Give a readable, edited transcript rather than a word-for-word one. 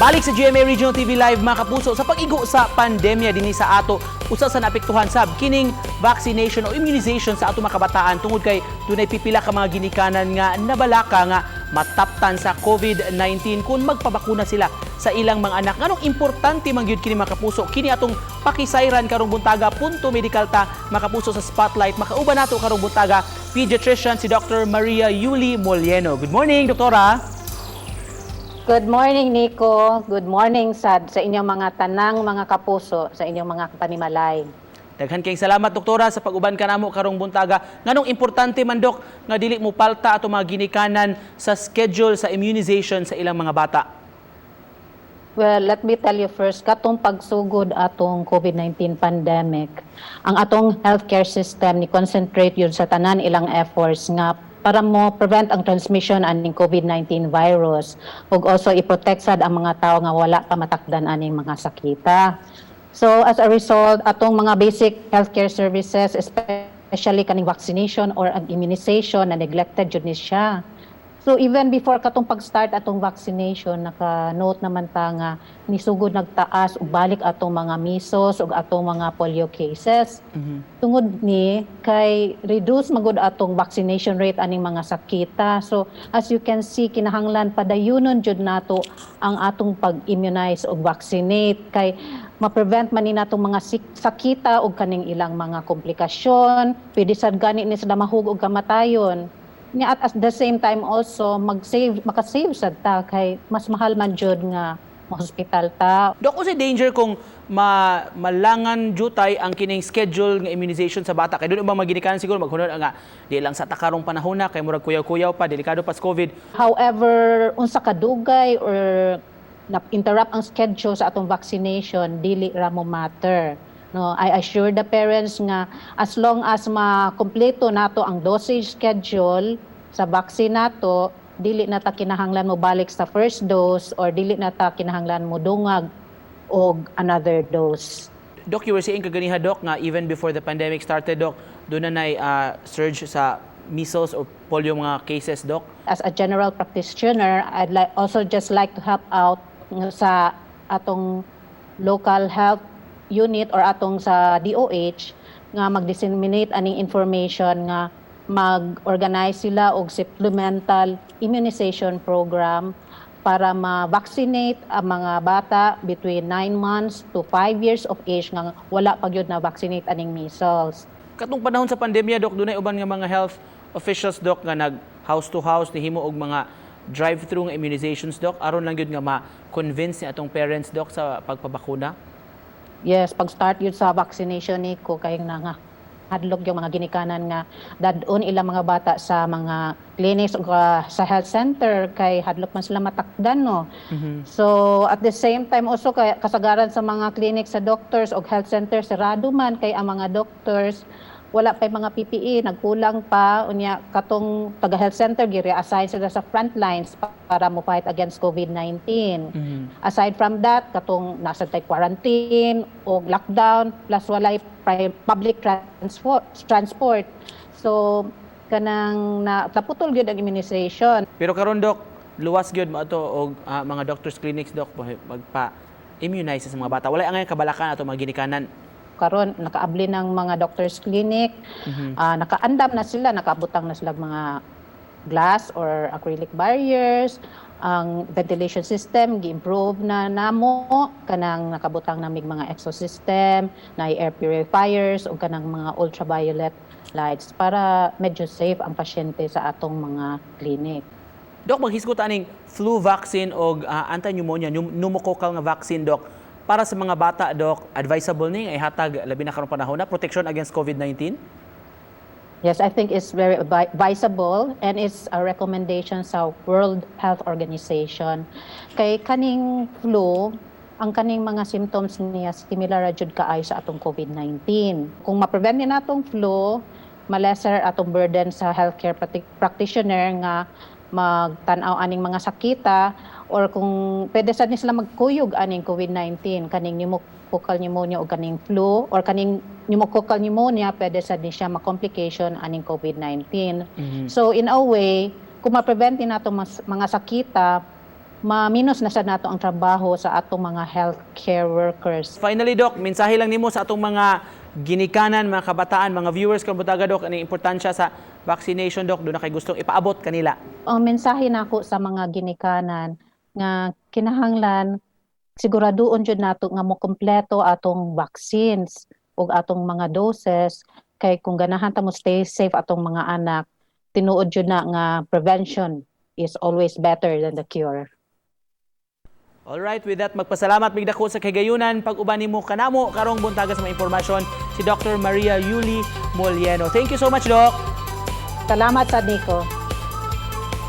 Balik sa GMA Regional TV Live mga kapuso sa pag-igo sa pandemya dinhi sa ato usa sa naapektuhan sab kining vaccination o immunization sa ato mga kabataan tungod kay dunay pipila ka mga ginikanan nga nabalaka nga mataptan sa COVID-19 kung magpabakuna sila sa ilang mga anak. Nganong importante man gyud kini mga kapuso kini atong pakisayran karong buntaga punto medical ta mga kapuso sa spotlight. Makauban nato karong buntaga pediatrician si Dr. Maria Yuli Molieno. Good morning, doktora. Good morning, Nico. Good morning, Sad, sa inyong mga tanang mga kapuso, sa inyong mga panimalay. Daghan kayong salamat, doktora, sa pag-uban ka namo karong buntaga. Nganong importante man, dok, nga dili mo palta ato mga ginikanan sa schedule sa immunization sa ilang mga bata? Well, let me tell you first, katong pagsugod atong COVID-19 pandemic, ang atong healthcare system ni concentrate yun sa tanan ilang efforts nga para mo prevent ang transmission aning COVID-19 virus ug also i-protect sad ang mga tao nga wala pa matakdan aning mga sakita. So as a result, atong mga basic healthcare services, especially kaning vaccination or ang immunization na neglected jud ni siya. So even before katong pag-start atong vaccination, naka-note naman ta nga nisugod nagtaas ug balik atong mga measles ug atong mga polio cases. Tungod ni kay reduce magud atong vaccination rate aning mga sakita. So as you can see, kinahanglan padayunon jud nato ang atong pag-immunize ug vaccinate kay ma-prevent man ni natong mga sakita ug kaning ilang mga komplikasyon, pwede sad gani ni sila mahug ug kamatayon. At the same time also makasave sad ta kay mas mahal man jud nga ma-hospital ta. Dok, usay danger kung malangan jutay ang kining schedule nga immunization sa bata kay doon bang maginikanan siguro maghunod nga di lang sa takarong panahon na kay murag kuyaw-kuyaw pa delikado pa sa COVID. However, unsa kadugay or na-interrupt ang schedule sa atong vaccination, dili ra mo matter. No, I assure the parents nga as long as makompleto nato ang dosage schedule sa vaccine nato, dili na ta kinahanglan mo balik sa first dose or dili na ta kinahanglan mo dungag og another dose. Doc, you were saying kaganiha, Doc, nga even before the pandemic started, Doc, doon na surge sa measles or polio mga cases, Doc? As a general practitioner, I'd also just like to help out sa atong local health unit or atong sa DOH nga mag-disseminate aning information nga mag-organize sila og supplemental immunization program para ma-vaccinate ang mga bata between 9 months to 5 years of age nga wala pa gyud na vaccinate aning measles. Katong panahon sa pandemya, Doc, dunay uban nga mga health officials, Doc, nga nag house to house nihimo og mga drive-through nga immunizations, Doc, aron lang gyud nga ma-convince ni atong parents, Doc, sa pagpabakuna. Yes, pag-start yun sa vaccination ni ko kay nga hadlok yung mga ginikanan nga dadon ilang mga bata sa mga clinics o sa health center kay hadlok man sila matakdan no. So at the same time also kay kasagaran sa mga clinics sa doctors o health center sarado man kay ang mga doctors wala pa mga PPE, nagkulang pa unya katong taga health center gi-reassign sila sa front lines para mo fight against COVID-19. Aside from that, katong nasa quarantine o lockdown plus walay public transport. So kanang naputol gyud ang immunization. Pero karon, Doc, luwas gyud mo ato og mga doctors clinics, Doc, magpa-immunize sa mga bata. Walay ang kabalakan ato mga ginikanan. Karon nakaabli ng mga doctors clinic, nakaandam na sila, nakabutang na sila mga glass or acrylic barriers, ang ventilation system gi-improve na namo, kanang nakabutang na mig mga exosystem, na air purifiers o kanang mga ultraviolet lights para medyo safe ang pasyente sa atong mga clinic. Doc, maghisgot aning flu vaccine o anti-pneumonia, pneumococcal nga vaccine, Doc. Para sa mga bata, Doc, advisable ni ay hatag labi na karong panahon na protection against COVID-19? Yes, I think it's very advisable and it's a recommendation sa World Health Organization. Kay kaning flu, ang kaning mga symptoms niya similar jud kaayo sa atong COVID-19. Kung ma-prevent ni natong flu, ma-lesser atong burden sa healthcare practitioner nga magtan-aw aning mga sakita or kung pwede sad ni sila magkuyog aning COVID-19 kaning pneumococcal pneumonia o kaning flu or kaning pneumococcal pneumonia pwede sad ni siya ma-complication aning COVID-19. So in a way, kung ma-prevent din nato mga sakita, ma-minus na sa nato ang trabaho sa atong mga healthcare workers. Finally, Doc, mensahe lang nimo sa atong mga ginikanan, mga kabataan, mga viewers kung butaga, Doc, ang importansya sa vaccination, Doc, doon na kay gustong ipaabot kanila. Ang mensahe nako sa mga ginikanan nga kinahanglan siguraduon jud nato nga mo kompleto atong vaccines ug atong mga doses kay kung ganahan ta mo stay safe atong mga anak, tinuod jud na nga prevention is always better than the cure. Alright, with that, magpasalamat migdako sa kagayunan pag-uban nimo kanamo karong buntaga sa mga impormasyon si Dr. Maria Yuli Molieno. Thank you so much, Doc. Salamat sa Nico.